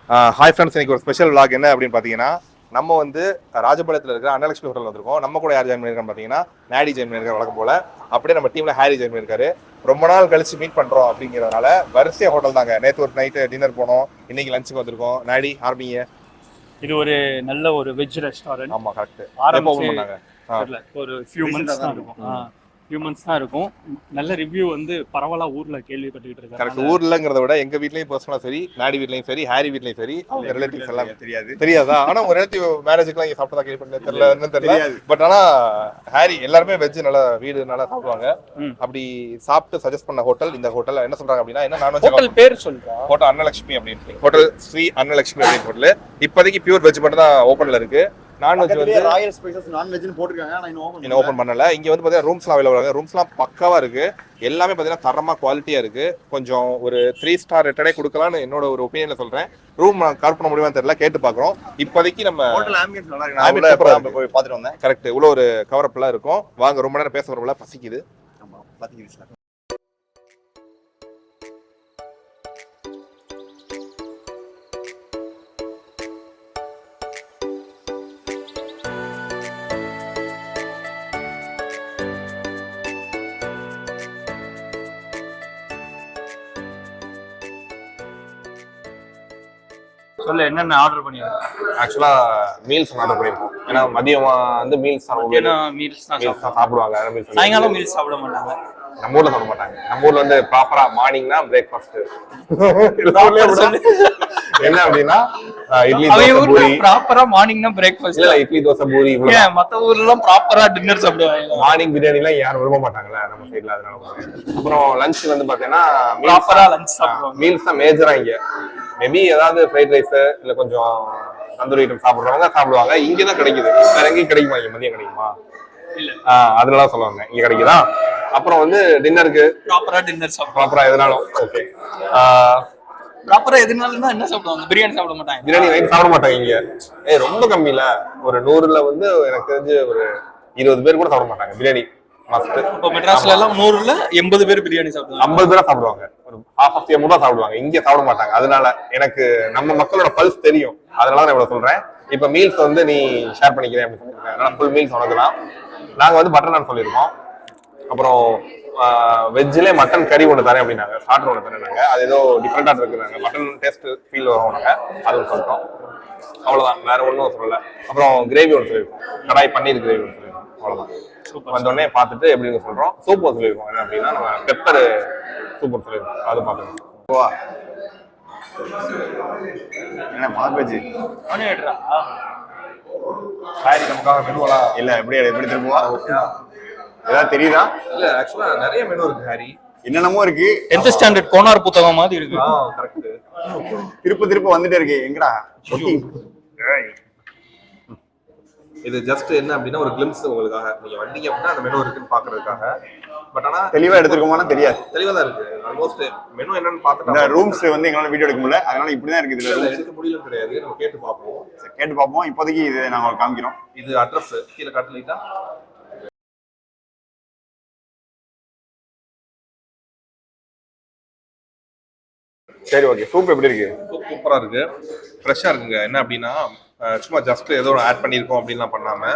Hi friends, இன்னைக்கு ஒரு special vlog என்ன அப்படின்னு பார்த்தீங்கன்னா, நம்ம வந்து ராஜபாளையத்தில் இருக்கிற அன்னலட்சுமி ஹோட்டல் வந்திருக்கோம். நம்ம கூட யார் ஜாயின் பண்ணியிருக்கான்னு பார்த்தீங்கன்னா, நாடி ஜாயின் பண்ணியிருக்காரு வழக்கம் போல. அப்படியே நம்ம டீமில் ஹாரி ஜாயின் பண்ணியிருக்காரு. ரொம்ப நாள் கழிச்சு மீட் பண்ணுறோம் அப்படிங்கிறதுனால வரிசையாக ஹோட்டல் தாங்க. நேற்று ஒரு நைட்டு டின்னர் போனோம், இன்னைக்கு லஞ்சுக்கு வந்திருக்கோம். நாடி ஆர்மிங்க, இது ஒரு நல்ல ஒரு வெஜ் ரெஸ்டாரண்ட். ஆமாம் கரெக்ட். ஆரம்பிச்சு பண்ணாங்க ஒரு ஃபியூ மந்த்ஸ் தான் இருக்கும். நல்ல ரிவ்யூ வந்து பரவலா ஊர்ல கேள்விப்பட்டுக்கிட்டு இருக்காங்க. கரெக்ட். ஊர்லங்கிறத விட எங்க வீட்லயும் பர்சனலா சரி, நாடி வீட்லயும் சரி, ஹாரி வீட்லயும் சரி, அவங்க ரிலேட்டிவ்ஸ் எல்லாம் தெரியாதா? ஆனா ஒரு ரிலேட்டிவ் மேரேஜுக்குலாம் இங்க சாப்பிட்டதா கேள்விப்பட்டேன். தெரியல. பட் ஆனா ஹாரி எல்லாருமே வெஜ் நல்லா வீடு நல்லா சாப்பிடுவாங்க. அப்படி சாப்பிட்டு சஜஸ்ட் பண்ண ஹோட்டல் இந்த ஹோட்டல். என்ன சொல்றாங்க அப்படின்னா, என்ன நான்வெஜ் ஹோட்டல் பேர் சொல்றா, ஹோட்டல் அன்னலட்சுமி அப்படின்னு, ஹோட்டல் ஸ்ரீ அன்னலட்சுமி அப்படின்னு ஹோட்டல். இப்போதைக்கு பியூர் வெஜ் மட்டும் தான் ஓப்பன்ல இருக்கு. நான்வெஜ் வந்து ராயல் ஸ்பைசஸ் நான்வெஜ்னு போட்டுருக்காங்க. ஆனா இன்னும் ஓபன் பண்ணல. இங்க வந்து பாத்தீங்கன்னா ரூம்ஸ்லாம் அவைலபிள் இருக்கு. ரூம்ஸ்லாம் பக்காவா இருக்கு. எல்லாமே பாத்தீங்கன்னா தரமா குவாலிட்டியா இருக்கு. கொஞ்சம் ஒரு 3 ஸ்டார் ரேட்டடே கொடுக்கலாம்னு என்னோட ஒரு ஒப்பீனியன்ல சொல்றேன். ரூம் கவர் பண்ண முடியுமான்னு தெரியல, கேட்டு பாக்குறோம். இப்போதைக்கு நம்ம ஹோட்டல் ஆம்பியன்ஸ் நல்லா இருக்கு. நான் போய் பாத்துட்டு வந்தேன். கரெக்ட். உள்ள ஒரு கவர் அப்லாம் இருக்கும். வாங்க, ரொம்ப நேரம் பேச வரல, பசிக்குது. ஆமா பசிக்குது. சொல்ல என்னென்ன ஆர்டர் பண்ணிருக்கோம்? ஆக்சுவலா மீல்ஸ் ஆர்டர் பண்ணிருக்கோம். ஏன்னா மதியம் வந்து மீல்ஸ் மீல்ஸ் தான் சாப்பிடுவாங்க. சாயங்காலம் மீல்ஸ் சாப்பிட மாட்டாங்க. நம்ம ஊர்ல சாப்பிட மாட்டாங்க. நம்ம ஊர்ல வந்து ப்ராப்பரா மார்னிங்னா பிரேக்ஃபாஸ்ட். என்ன அப்படின்னா இட்லி தோசை பூரி. ப்ராப்பரா மார்னிங்னா பிரேக்ஃபாஸ்ட் இல்ல, இட்லி தோசை பூரி. மத்த ஊர்ல எல்லாம் ப்ராப்பரா டின்னர் சாப்பிடுவாங்க. மார்னிங் பிரியாணி எல்லாம் யாரும் விரும்ப மாட்டாங்கல்ல நம்ம சைடுல, அதனால. அப்புறம் லஞ்ச் வந்து பாத்தீங்கன்னா ப்ராப்பரா லஞ்ச் சாப்பிடுவாங்க. மீல்ஸ் தான் மேஜரா இங்க. மேபி ஏதாவது ஃப்ரைட் ரைஸ் இல்ல கொஞ்சம் தந்தூரி ஐட்டம் சாப்பிடுறவங்க சாப்பிடுவாங்க. இங்கதான் கிடைக்குது. வேற எங்கேயும் கிடைக்குமா? இங்க மதியம் கிடைக்குமா? இல்ல. அதெல்லாம் சொல்லுவாங்க, இங்க கிடைக்குதா. அப்புறம் வந்து டின்னருக்கு ப்ராப்பரா டின்னர் சாப்பிடுவாங்க. ப்ராப்பரா எதுனாலும் ஓகே. ப்ராப்பரா எதுனாலும் என்ன சாப்பிடுவாங்க? பிரியாணி சாப்பிட மாட்டாங்க. பிரியாணி நைட் சாப்பிட மாட்டாங்க இங்க. ரொம்ப கம்மியில ஒரு 100ல வந்து எனக்கு தெரிஞ்சு ஒரு 20 பேர் கூட சாப்பிட மாட்டாங்க பிரியாணி. இப்போ மெட்ராஸ்ல எல்லாம் 100ல 80 பேர் பிரியாணி சாப்பிடுவாங்க. 50 பேரா சாப்பிடுவாங்க. ஒரு ஹாஃப் ஆஃப் எம் தான் சாப்பிடுவாங்க. இங்க சாப்பிட மாட்டாங்க. அதனால எனக்கு நம்ம மக்களோட பல்ஸ் தெரியும். அதனால நான் இவ்வளவு சொல்றேன். இப்ப மீல்ஸ் வந்து நீ ஷேர் பண்ணிக்கிறேன் அப்படின்னு சொல்லிருக்கேன். அதனால ஃபுல் மீல்ஸ் உனக்கு தான். நாங்க வந்து பட்டர் நான் சொல்லியிருக்கோம். அப்புறம் வெஜ்ஜிலே மட்டன் கறி ஒன்று தரேன் அப்படின்னாங்க. ஸ்டார்டர் ஒன்று தரேன்னாங்க. அது ஏதோ டிஃப்ரெண்டா இருக்குறாங்க. மட்டன் டேஸ்ட் ஃபீல் வரும் நாங்க. அது சொல்லிட்டோம். அவ்வளவுதான், வேற ஒன்றும் சொல்லல. அப்புறம் கிரேவி ஒன்று சொல்லியிருக்கோம். கடாய் பன்னீர் கிரேவி ஒன்று சொல்லியிருக்கோம். அவ்வளவுதான். வந்தோடனே பார்த்துட்டு எப்படின்னு சொல்றோம். சூப் சொல்லியிருக்கோம். என்ன அப்படின்னா நம்ம பெப்பர் சூப்பர் சொல்லியிருக்கோம். அது பார்த்துக்கோங்க. என்ன மார்பேஜி நமக்காக மெனுவலா இல்ல, எப்படி திரும்புவா? ஏதாவது தெரியுதா? இல்ல, ஆக்சுவலா நிறைய மெனு இருக்கு ஹாரி. என்னென்னமோ இருக்கு. 10th ஸ்டாண்டர்ட் கோனார் புத்தகம் மாதிரி இருக்கு. கரெக்ட். திருப்ப வந்துட்டே இருக்கு. எங்கடா இது ஜஸ்ட் என்ன அப்படின்னா ஒரு கிளிம்ஸ் உங்களுக்காக. நீங்க வந்தீங்க அப்படின்னா அந்த மெனு இருக்குன்னு பாக்குறதுக்காக. பட் ஆனா தெளிவா எடுத்துருக்கோமான்னு தெரியாது. தெளிவா தான் இருக்கு. ஆல்மோஸ்ட் மெனு என்னன்னு பார்த்துட்டு இந்த ரூம்ஸ் வந்து எங்களால வீடியோ எடுக்க முடியல. அதனால இப்படிதான் இருக்குது. இதுல எடுக்க முடியல கிடையாது. நம்ம கேட்டு பார்ப்போம். இப்போதைக்கு இது நாங்க காமிக்கிறோம். இது அட்ரஸ் கீழே காட்டலைட்டா. சரி ஓகே. சூப் எப்படி இருக்கு? சூப் சூப்பரா இருக்கு. ஃப்ரெஷ்ஷா இருக்குங்க. என்ன அப்படின்னா சும்மா ஜஸ்ட் ஏதோ ஆட் பண்ணியிருக்கோம் அப்படின்லாம் பண்ணாம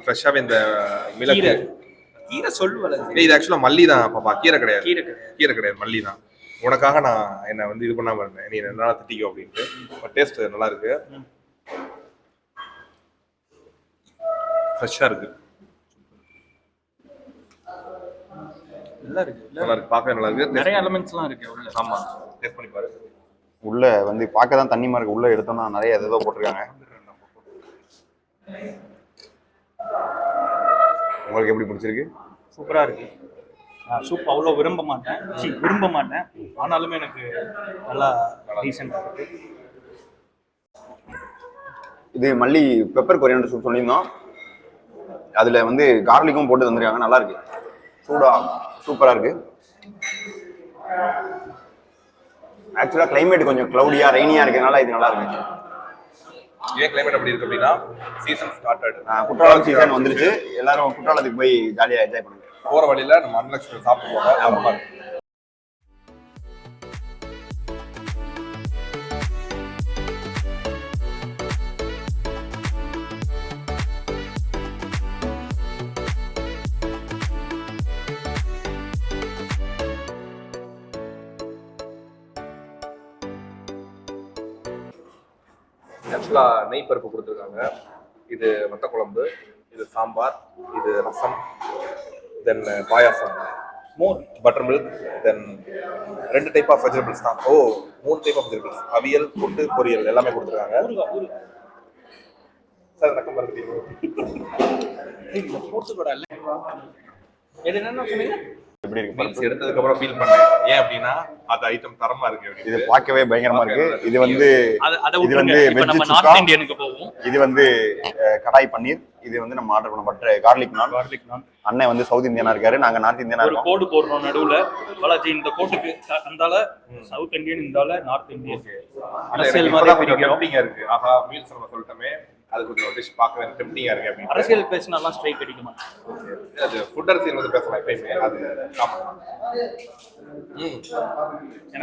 ஃப்ரெஷ்ஷாவே இந்த மிளகு கீரை சொல்லுவல. இது ஆக்சுவலா மல்லி தான் பாப்பா, கீரை கிடையாது. கீரை கிடையாது, மல்லி தான். உனக்காக நான் என்ன வந்து இது பண்ணாம இருந்தேன். நீ நல்லா திட்டிக்கோ அப்படின்ட்டு. டேஸ்ட் நல்லா இருக்கு. ஃப்ரெஷ்ஷா இருக்கு. நல்லா இருக்கு. பார்க்கவே நல்லா இருக்கு. நிறைய எலிமெண்ட்ஸ்லாம் இருக்கு உள்ள. ஆமா, டேஸ்ட் பண்ணி பாரு. உள்ள வந்து பார்க்க தான் தண்ணி மாதிரி இருக்கு. உள்ள எடுத்தோம்னா நிறைய ஏதோ போட்டிருக்காங்க. உங்களுக்கு எப்படி பிடிச்சிருக்கு? சூப்பரா இருக்கு. சூப் அவ்வளோ விரும்ப மாட்டேன். ஆனாலுமே எனக்கு நல்லா டீசெண்டா இருக்கு. இது மல்லி பெப்பர் கொரியாண்டர் சூப் சொல்லியிருந்தோம். அதுல வந்து கார்லிக்கும் போட்டு தந்துருக்காங்க. நல்லா இருக்கு. சூடா சூப்பரா இருக்கு. ஆக்சுவலா கிளைமேட் கொஞ்சம் கிளவுடியா ரெய்னியா இருக்கனால இது நல்லா இருக்கு. ஏன் கிளைமேட் அப்படி இருக்கு அப்படின்னா சீசன் ஸ்டார்டட். குற்றாலம் சீசன் வந்துருச்சு. எல்லாரும் குற்றாலத்துக்கு போய் ஜாலியா என்ஜாய் பண்ணுங்க. போற வழியில நம்ம அன்னலட்சுமி சாப்பிட்டு போங்க. ஆக்சுவலா நெய் பருப்பு கொடுத்துருக்காங்க, இது வத்த குழம்பு, இது சாம்பார், இது ரசம், தென் பாயாசம், மோர், butter milk, then 2 type of vegetables தான். 3 டைப் ஆஃப் வெஜிடபிள்ஸ், அவியல், கூட்டு, பொரியல் எல்லாமே கொடுத்துருக்காங்க. சார் ரக்கம் மறந்துட்டீங்க. இது என்னென்ன சொன்னீங்க? எப்படி இருக்கு மீல்ஸ் எடுத்ததுக்கு அப்புறம் ஃபீல் பண்ணேன். ஏன் அப்படின்னா அது ஐட்டம் தரமா இருக்கு. இது பார்க்கவே பயங்கரமா இருக்கு. இது வந்து நம்ம நார்த் இந்தியனுக்கு போவோம். இது வந்து கடாய் பன்னீர். இது வந்து நம்ம ஆர்டர் பண்ண பட்ட கார்லிக் நான். அண்ணன் வந்து சவுத் இந்தியனா இருக்காரு, நாங்க நார்த் இந்தியனா இருக்கோம். ஒரு கோடு போடுறோம் நடுவுல. பாலாஜி இந்த கோட்டுக்கு அந்தால சவுத் இந்தியன், இந்தால நார்த் இந்தியன். அரசியல் மாதிரி டெம்ப்டிங்கா இருக்கு. ஆஹா மீல்ஸ் நம்ம சொல்லிட்டோமே, அது கொஞ்சம் டிஷ் பார்க்கவே டெம்ப்டிங்கா இருக்கு. அப்படி அரசியல் பேசினாலாம் ஸ்ட்ரைக் அடிக்க மாட்டேன். அது ஃபுட் அரசியல் வந்து பேசலாம் எப்பயுமே. அது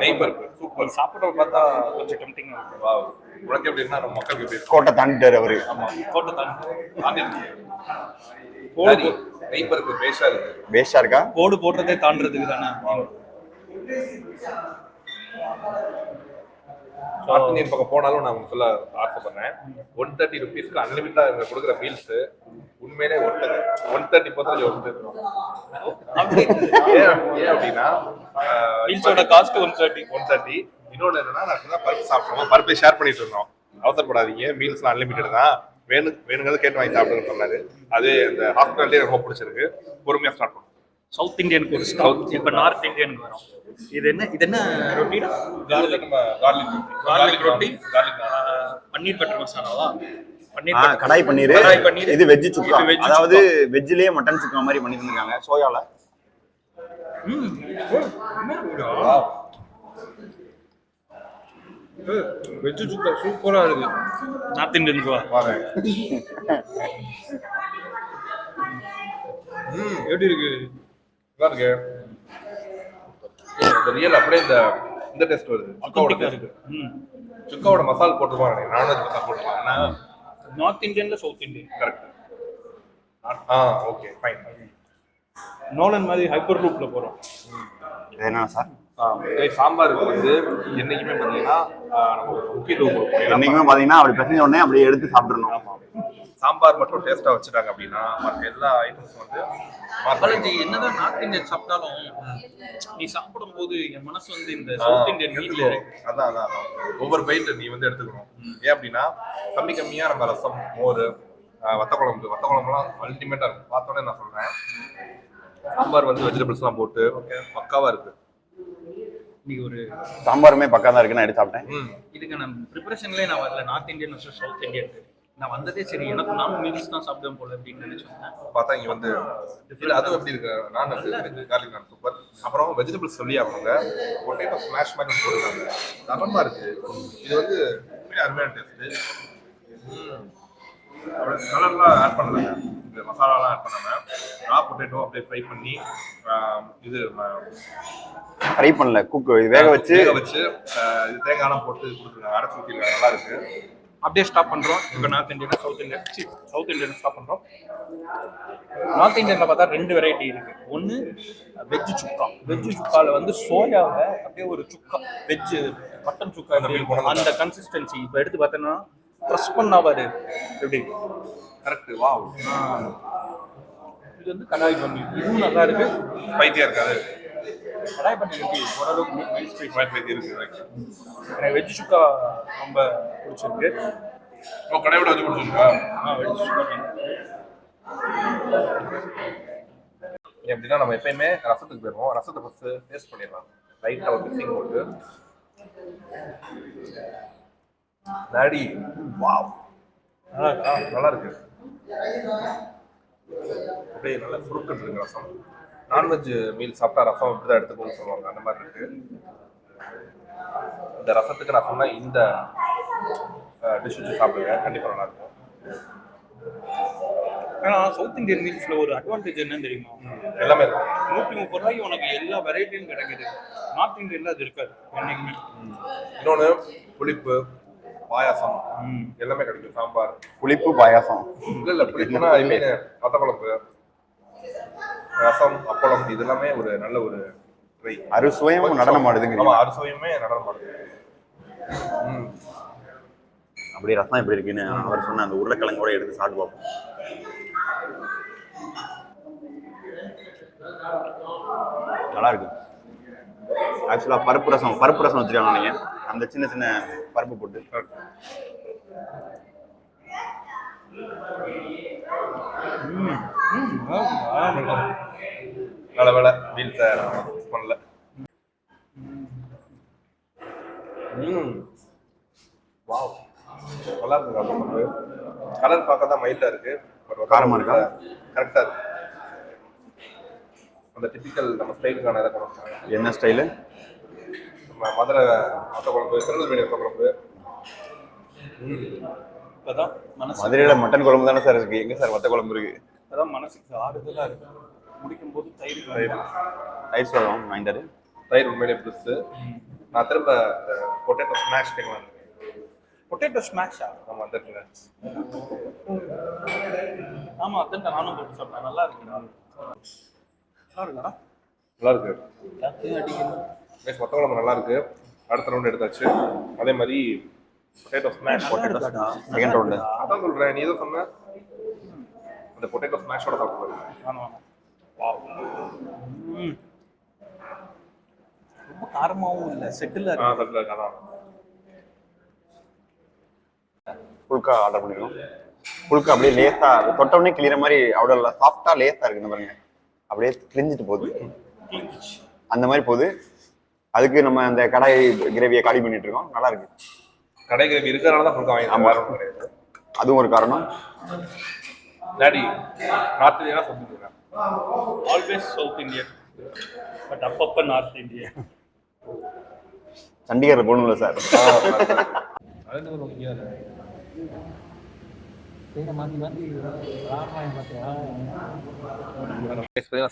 நெய் பருப்பு சூப்பர். சாப்பிட பார்த்தா கொஞ்சம் டெம்ப்டிங்கா இருக்கு. வாவ். உனக்கு எப்படி இருந்தா நம்ம மக்களுக்கு எப்படி கோட்டை தாண்டிட்டாரு அவரு. ஆமா கோட்டை தாண்டி நெய் பருப்பு பேஷா இருக்கு. பேஷா இருக்கா? கோடு போடுறதே தாண்டறதுக்கு தானே. நார்த் இந்தியன் பக்கம் போனாலும் நான் சொல்ல ஆசைப்படுறேன். 130 rupeesக்கு அன்லிமிட்டா இவங்க கொடுக்குற மீல்ஸ் உண்மையிலே ஒருத்தது 130% ஒருத்தது. ஏன் அப்படின்னா மீல்ஸோட காஸ்ட் 130. இன்னொன்று என்னன்னா, நான் பருப்பு சாப்பிட்டோம், பருப்பை ஷேர் பண்ணிட்டு இருந்தோம். அவசரப்படாதீங்க, மீல்ஸ்லாம் அன்லிமிட்டட் தான், வேணுங்கிறது கேட்டு வாங்கி சாப்பிடுன்னு சொன்னாரு. அது இந்த ஹாஸ்பிட்டல்லே ரொம்ப பிடிச்சிருக்கு. பொறுமையா ஸ்டார்ட் பண்ணும். சவுத் இந்தியனுக்கு ஒரு ஸ்டாப். இப்ப நார்த் இந்தியனுக்கு வரும். இது என்ன ரொட்டி? கார்லிக் ரொட்டி, பன்னீர் பட்டர் மசாலாவா? கடாய் பன்னீர். இது வெஜ் சுக்கா, அதாவது வெஜ்லயே மட்டன் சுக்கா மாதிரி பண்ணி தந்திருக்காங்க சோயால. வெஜ் சுக்கா சூப்பரா இருக்கு. நார்த் இந்தியனுக்கு வாங்க. எப்படி இருக்கு? இருக்கு. ரியல் அப்படியே இந்த டேஸ்ட் வருது. சுக்காவோட மசாலா போட்டுருவாங்க, நான்வெஜ் மசாலா போட்டுருவாங்க. நார்த் இந்தியன்ல south Indian correct. Okay fine. Nolan மாதிரி ஹைப்பர் லூப்ல போறோம். என்ன சார்? சாம்பாருக்கு வந்து என்னைக்குமே பாத்தீங்கன்னா நம்ம முக்கியத்துவம் கொடுப்போம். என்னைக்குமே பாத்தீங்கன்னா அப்படி பிசைஞ்ச உடனே அப்படியே எடுத்து சாப்பிடணும். ஆமா, சாம்பார் மட்டும் டேஸ்டா வச்சுட்டாங்க அப்படின்னா மற்ற எல்லா ஐட்டம்ஸ் வந்து பாலாஜி என்னதான் நார்த் இந்தியன் சாப்பிட்டாலும் நீ சாப்பிடும் போது என் மனசு வந்து இந்த சவுத் இந்தியன் வீட்ல அதான் ஒவ்வொரு பைட் நீ வந்து எடுத்துக்கணும். ஏன் அப்படின்னா கம்மியா நம்ம ரசம், மோர், வத்த குழம்புலாம் அல்டிமேட்டா இருக்கும். பார்த்தோன்னே நான் சொல்றேன், சாம்பார் வந்து வெஜிடபிள்ஸ்லாம் போட்டு பக்காவா இருக்கு. நீ ஒரு சாம்பாருமே பக்கா தான் இருக்கு. நான் எடுத்து சாப்பிட்டேன். இதுக்கு நான் ப்ரிப்பரேஷன்லேயே நான் வரல. North Indian versus south Indian நான் வந்ததே சரி, எனக்கு நானும் மீல்ஸ் தான் சாப்பிடுவேன் போல அப்படின்னு நினைச்சேன். பார்த்தா இங்க வந்து அதுவும் எப்படி இருக்கு, நான் கார்லிக் நான் சூப்பர். அப்புறம் வெஜிடபிள்ஸ் சொல்லி அவங்க பொட்டேட்டோ ஸ்மாஷ் பண்ணி போட்டுருக்காங்க, தரமா இருக்கு. இது வந்து அருமையான டேஸ்ட். கலர்லாம் ஆட் பண்ணல, இந்த மசாலாலாம் ஆட் பண்ணாம ரா பொட்டேட்டோ அப்படியே ஃப்ரை பண்ணி இது ஃப்ரை பண்ணல, வேக வச்சு இது தேங்காய்லாம் போட்டு கொடுத்துருக்காங்க. அரைச்சி ஊற்றிருக்காங்க, நல்லா இருக்கு. அப்படியே ஸ்டாப் பண்றோம். இப்போ north Indian south Indian stop பண்றோம். நார்த் இந்தியன்ல பார்த்தா 2 வெரைட்டி இருக்கு. ஒன்னு வெஜ் சுக்கா. வெஜ் சுக்கால வந்து சோயாவை அப்படியே ஒரு சுக்கா, வெஜ் மட்டன் சுக்கா அந்த கன்சிஸ்டன்சி. இப்போ எடுத்து பார்த்தோன்னா ப்ரெஸ் பண்ணா பாரு எப்படி கரெக்ட். வாவ். இது வந்து கடாய் பன்னீர், இதுவும் நல்லா இருக்கு. ஸ்பைசியா இருக்காது. கடாய் பன்னீர் எப்படி ஓரளவுக்கு ஸ்பைசி இருக்கு. எனக்கு வெஜ் சுக்கா ரொம்ப பிடிச்சிருக்கு. கடையோட வச்சு பிடிச்சிருக்கா? வெஜ் சுக்கா எப்படின்னா நம்ம எப்பயுமே ரசத்துக்கு போயிடுவோம். ரசத்தை ஃபர்ஸ்ட் டேஸ்ட் பண்ணிடலாம். லைட்டாக ஒரு மிக்சிங் போட்டு நாடி. வாவ், நல்லா இருக்கு. அப்படியே நல்லா சுருக்கட்டு இருக்கு ரசம். நான்வெஜ் மீல் சாப்பிட்டா ரசம் இப்படிதான் எடுத்துக்கணும்னு சொல்லுவாங்க, அந்த மாதிரி இருக்கு. இந்த ரசத்துக்கு நான் சொன்ன இந்த டிஷ் வச்சு சாப்பிடுங்க, கண்டிப்பாக நல்லா இருக்கும். ஏன்னா சவுத் இந்தியன் மீல்ஸ்ல ஒரு அட்வான்டேஜ் என்னன்னு தெரியுமா? எல்லாமே இருக்கும். 130 ரூபாய்க்கு உனக்கு எல்லா வெரைட்டியும் கிடைக்குது. நார்த் இந்தியன்ல அது இருக்காது என்னைக்குமே. இன்னொன்று புளிப்பு, பாயாசம் எல்லாமே கிடைக்கும். சாம்பார், புளிப்பு, பாயாசம். இல்ல புளிப்புனா ஐ மீன் வத்த குழம்பு, ரசம், அப்பளம், இது எல்லாமே ஒரு நல்ல ஒரு ட்ரை. அறுசுவையும் நடனம் ஆடுதுங்க. ஆமா, அறுசுவையுமே நடனம் ஆடுது. அப்படியே ரசம் எப்படி இருக்குன்னு அவர் சொன்ன அந்த உருளைக்கிழங்கோட எடுத்து சாப்பிட்டு பார்ப்போம். நல்லா இருக்கு. ஆக்சுவலா பருப்பு ரசம் வச்சிருக்காங்க நீங்க, அந்த சின்ன சின்ன பருப்பு போட்டு. நல்ல வேலை மீல்ஸை மிஸ் பண்ணல. வாவ், நல்லா இருக்கு குழம்பு. கலர் பார்க்க தான் மைல்டா இருக்கு, காரமா இருக்கா? கரெக்டா இருக்கு. அந்த டிபிக்கல் நம்ம ஸ்டைலுக்கான இதை கொடுத்தாங்க. என்ன ஸ்டைலு? நம்ம மதுரை மொத்த குழம்பு, திருநெல்வேலி மொத்த குழம்பு. இப்பதான் மதுரையில மட்டன் குழம்பு தானே சார் இருக்கு, எங்க சார் மத்த குழம்பு இருக்கு? அதான் மனசுக்கு ஆறுதலா இருக்கு. முடிக்கும் போது தயிர் சாதம் வாங்கிட்டாரு. தயிர் உண்மையிலே ப்ளஸ். நான் திரும்ப பொட்டேட்டோ ஸ்மாஷ் கேட்கலாம். பொட்டேட்டோ ஸ்மாஷா? ஆமா, அந்த இருக்குங்க. ஆமா, அதான் நானும் போட்டு சாப்பிட்டேன். நல்லா இருக்கு. நல்லா இருக்கு. மொத்த குழம்பு நல்லா இருக்கு. அடுத்த ரவுண்ட் எடுத்தாச்சு. அதே மாதிரி பொட்டேட்டோ ஸ்மாஷ். Second round. அதான் சொல்றேன், நீ ஏதோ சொன்ன அந்த பொட்டேட்டோ ஸ்மாஷோட சாப்பிடுறது. ரொம்ப காரமாவும் இல்ல, செட்டில் இருக்கு. அதான் புல்கா ஆர்டர் பண்ணிருக்கோம். புல்கா அப்படியே லேசா தொட்ட உடனே கிளியற மாதிரி அவ்வளோ சாஃப்டா லேசா இருக்கு பாருங்க. அப்படியே கிழிஞ்சிட்டு போகுது, அந்த மாதிரி போகுது. அதுக்கு நம்ம அந்த கடாய் கிரேவியை காலி பண்ணிட்டு இருக்கோம். நல்லா இருக்கு. கடை கிரேவி இருக்கிறனால தான் புல்கா வாங்கி. அதுவும் ஒரு காரணம். டாடி நார்த் இந்தியா சொல்லிட்டு ஆல்வேஸ் சவுத் இந்தியன், பட் அப்பப்ப நார்த் இந்தியன். சண்டிகர்ல போகணும்ல சார்.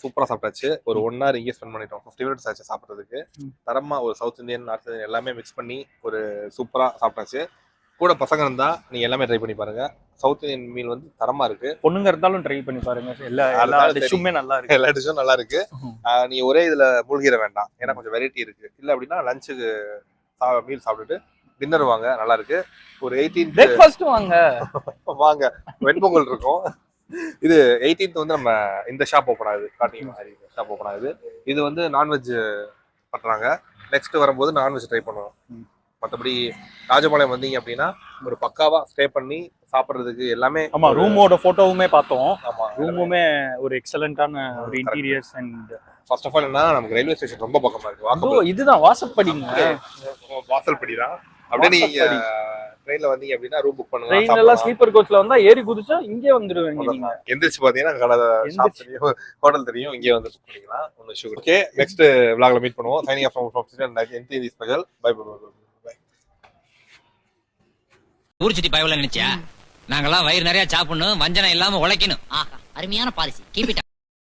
சூப்பரா சாப்பிட்டாச்சு. ஒரு 1 hour இங்கே ஸ்பெண்ட் பண்ணிட்டோம். 50 minutes ஆச்சு சாப்பிட்றதுக்கு. தரமா ஒரு சவுத் இந்தியன், நார்த் இந்தியன் எல்லாமே மிக்ஸ் பண்ணி ஒரு சூப்பரா சாப்பிட்டாச்சு. கூட பசங்க இருந்தா நீங்க எல்லாமே ட்ரை பண்ணி பாருங்க. சவுத் இந்தியன் மீல் வந்து தரமா இருக்கு. பொண்ணுங்க இருந்தாலும் ட்ரை பண்ணி பாருங்க. எல்லா டிஷ்ஷுமே நல்லா இருக்கு. எல்லா டிஷ்ஷும் நல்லா இருக்கு. நீ ஒரே இதுல மூழ்கிட வேண்டாம், ஏன்னா கொஞ்சம் வெரைட்டி இருக்கு. இல்ல அப்படின்னா லஞ்சுக்கு மீல் சாப்பிட்டுட்டு டின்னர் வாங்க, நல்லா இருக்கு. ஒரு 18th பிரேக்ஃபாஸ்ட் வாங்க வெண்பொங்கல் இருக்கும். இது 18th வந்து நம்ம இந்த ஷாப் ஓப்பன் ஆகுது, காட்டிங் ஷாப் ஓப்பன் ஆகுது. இது வந்து நான்வெஜ் பண்றாங்க. நெக்ஸ்ட் வரும்போது நான்வெஜ் ட்ரை பண்ணுவோம். மற்றபடி ராஜபாளையம் வந்தீங்க அப்படின்னா ஒரு பக்காவா ஸ்டே பண்ணி சாப்பிட்றதுக்கு எல்லாமே. ஆமா, ரூமோட போட்டோவுமே பார்த்தோம். ஆமா, ரூமுமே ஒரு எக்ஸலண்டான ஒரு interiors. And first of all என்ன, நமக்கு ரயில்வே ஸ்டேஷன் ரொம்ப பக்கமா இருக்கு. இதுதான் வாசப்படிங்க, வாசல்படி தான். அப்படியே நீங்க ட்ரெயின்ல வந்தீங்க அப்படின்னா ரூம் புக் பண்ணுங்க. ட்ரெயின்ல எல்லாம் ஸ்லீப்பர் கோச்ல வந்தா ஏறி குதிச்சா இங்கே வந்துருவீங்க. நீங்க எந்திரிச்சு பாத்தீங்கன்னா கடை ஷாப் தெரியும், ஹோட்டல் தெரியும், இங்கே வந்து புக் பண்ணிக்கலாம். ஒன்னு இஷ்யூ. ஓகே, நெக்ஸ்ட் vlogல மீட் பண்ணுவோம். Signing off from NTV special. Bye bye bye. ஊர் சுத்தி பயவல நினைச்சா நாங்கெல்லாம் வயிறு நிறைய சாப்பிடணும், வஞ்சனம் இல்லாம உழைக்கணும். ஆஹா, அருமையான பாலிசி. Keep it